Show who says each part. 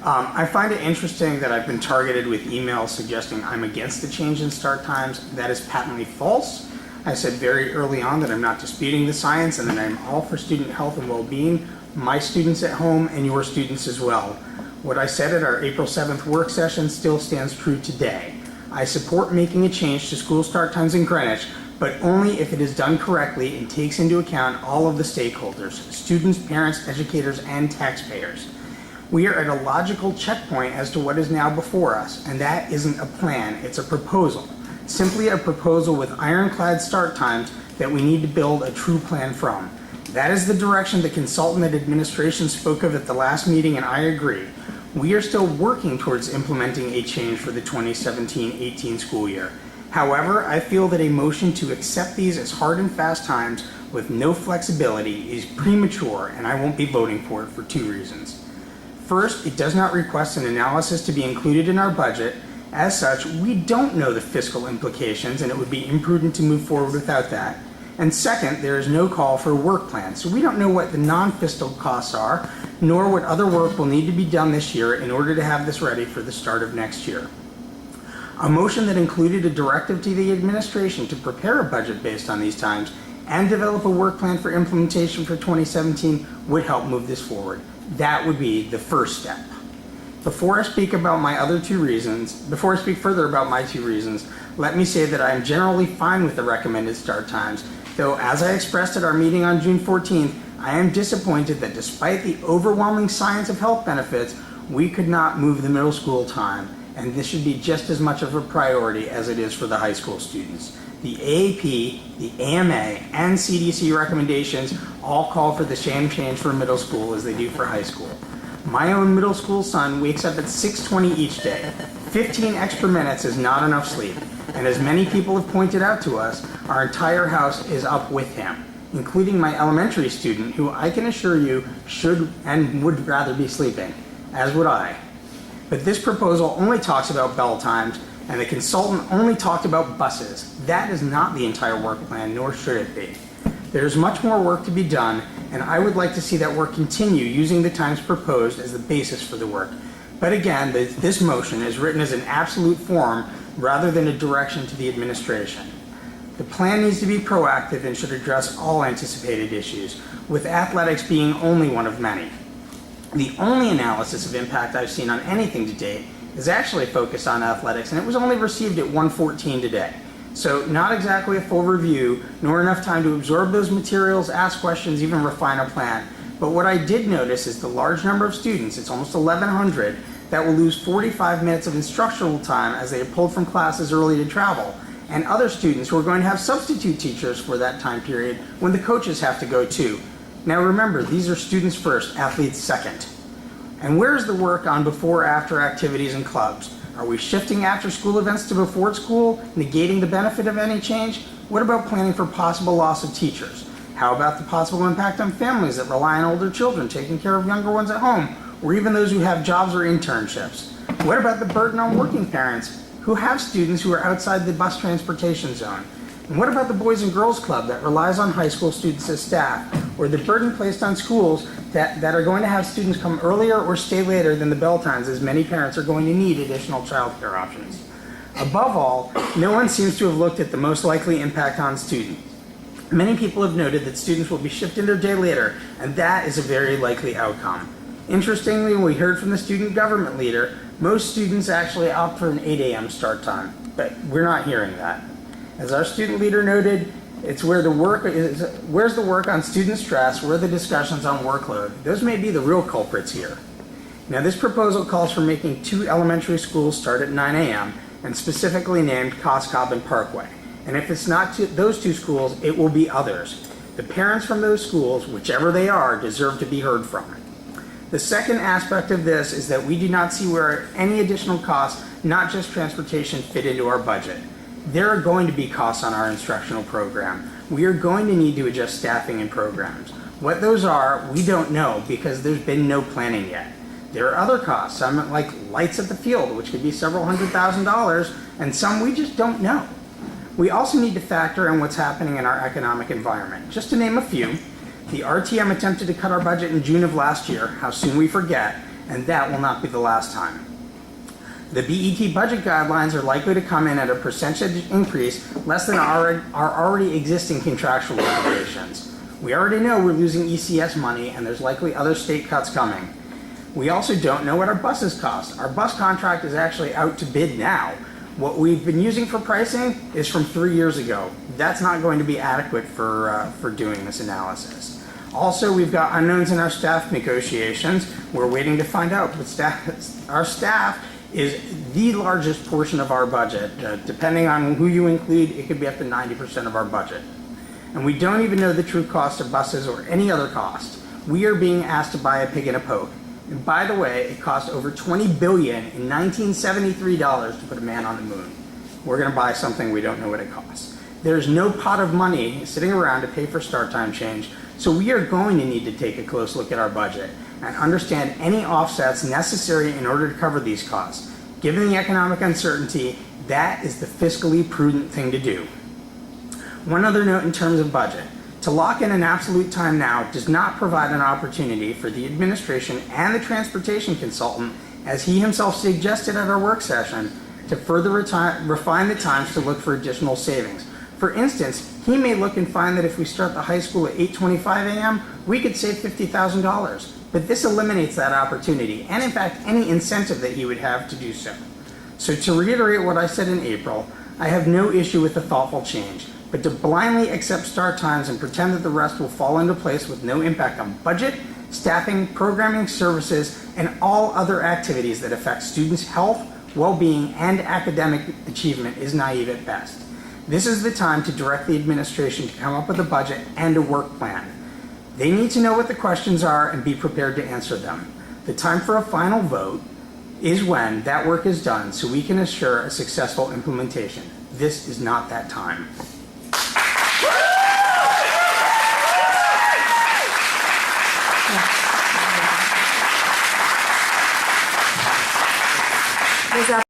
Speaker 1: I find it interesting that I've been targeted with emails suggesting I'm against the change in start times. That is patently false. I said very early on that I'm not disputing the science and that I'm all for student health and well-being, my students at home and your students as well. What I said at our April 7th work session still stands true today. I support making a change to school start times in Greenwich, but only if it is done correctly and takes into account all of the stakeholders, students, parents, educators, and taxpayers. We are at a logical checkpoint as to what is now before us, and that isn't a plan, it's a proposal. Simply a proposal with ironclad start times that we need to build a true plan from. That is the direction the consultant and administration spoke of at the last meeting, and I agree. We are still working towards implementing a change for the 2017-18 school year. However, I feel that a motion to accept these as hard and fast times with no flexibility is premature, and I won't be voting for it for two reasons. First, it does not request an analysis to be included in our budget. As such, we don't know the fiscal implications, and it would be imprudent to move forward without that. And second, there is no call for a work plan, so we don't know what the non-fiscal costs are, nor what other work will need to be done this year in order to have this ready for the start of next year. A motion that included a directive to the administration to prepare a budget based on these times and develop a work plan for implementation for 2017 would help move this forward. That would be the first step. Before I speak further about my two reasons, let me say that I am generally fine with the recommended start times, though as I expressed at our meeting on June 14th, I am disappointed that despite the overwhelming science of health benefits, we could not move the middle school time, and this should be just as much of a priority as it is for the high school students. The AAP, the AMA, and CDC recommendations all call for the same change for middle school as they do for high school. My own middle school son wakes up at 6:20 each day. 15 extra minutes is not enough sleep, and as many people have pointed out to us, our entire house is up with him, including my elementary student, who I can assure you should and would rather be sleeping, as would I. But this proposal only talks about bell times, and the consultant only talked about buses. That is not the entire work plan, nor should it be. There's much more work to be done, and I would like to see that work continue using the times proposed as the basis for the work. But again, this motion is written as an absolute form rather than a direction to the administration. The plan needs to be proactive and should address all anticipated issues, with athletics being only one of many. The only analysis of impact I've seen on anything to date is actually focused on athletics, and it was only received at 1:14 today. So not exactly a full review, nor enough time to absorb those materials, ask questions, even refine a plan. But what I did notice is the large number of students, it's almost 1,100, that will lose 45 minutes of instructional time as they are pulled from classes early to travel, and other students who are going to have substitute teachers for that time period when the coaches have to go too. Now remember, these are students first, athletes second. And where's the work on before-after activities and clubs? Are we shifting after-school events to before school, negating the benefit of any change? What about planning for possible loss of teachers? How about the possible impact on families that rely on older children taking care of younger ones at home, or even those who have jobs or internships? What about the burden on working parents who have students who are outside the bus transportation zone? And what about the Boys and Girls Club that relies on high school students as staff, or the burden placed on schools that are going to have students come earlier or stay later than the bell times, as many parents are going to need additional childcare options? Above all, no one seems to have looked at the most likely impact on students. Many people have noted that students will be shifted their day later, and that is a very likely outcome. Interestingly, when we heard from the student government leader, most students actually opt for an 8 a.m. start time, but we're not hearing that. As our student leader noted, it's where the work is. Where's the work on student stress? Where are the discussions on workload? Those may be the real culprits here. Now, this proposal calls for making 2 elementary schools start at 9 a.m. and specifically named Coscob and Parkway. And if it's not those 2 schools, it will be others. The parents from those schools, whichever they are, deserve to be heard from. The second aspect of this is that we do not see where any additional costs, not just transportation, fit into our budget. There are going to be costs on our instructional program. We are going to need to adjust staffing and programs. What those are, we don't know because there's been no planning yet. There are other costs, some like lights at the field, which could be several $100,000, and some we just don't know. We also need to factor in what's happening in our economic environment. Just to name a few, the RTM attempted to cut our budget in June of last year, how soon we forget, and that will not be the last time. The BET budget guidelines are likely to come in at a percentage increase less than our already existing contractual obligations. We already know we're losing ECS money, and there's likely other state cuts coming. We also don't know what our buses cost. Our bus contract is actually out to bid now. What we've been using for pricing is from 3 years ago. That's not going to be adequate for doing this analysis. Also, we've got unknowns in our staff negotiations. We're waiting to find out, but our staff is the largest portion of our budget. Depending on who you include, it could be up to 90% of our budget. And we don't even know the true cost of buses or any other cost. We are being asked to buy a pig in a poke. And by the way, it cost over $20 billion in 1973 to put a man on the moon. We're going to buy something we don't know what it costs. There's no pot of money sitting around to pay for start time change, so we are going to need to take a close look at our budget and understand any offsets necessary in order to cover these costs. Given the economic uncertainty, that is the fiscally prudent thing to do. One other note in terms of budget. To lock in an absolute time now does not provide an opportunity for the administration and the transportation consultant, as he himself suggested at our work session, to further refine the times to look for additional savings. For instance, he may look and find that if we start the high school at 8:25 a.m., we could save $50,000. But this eliminates that opportunity, and in fact, any incentive that he would have to do so. So to reiterate what I said in April, I have no issue with the thoughtful change. But to blindly accept start times and pretend that the rest will fall into place with no impact on budget, staffing, programming services, and all other activities that affect students' health, well-being, and academic achievement is naive at best. This is the time to direct the administration to come up with a budget and a work plan. They need to know what the questions are and be prepared to answer them. The time for a final vote is when that work is done, so we can assure a successful implementation. This is not that time.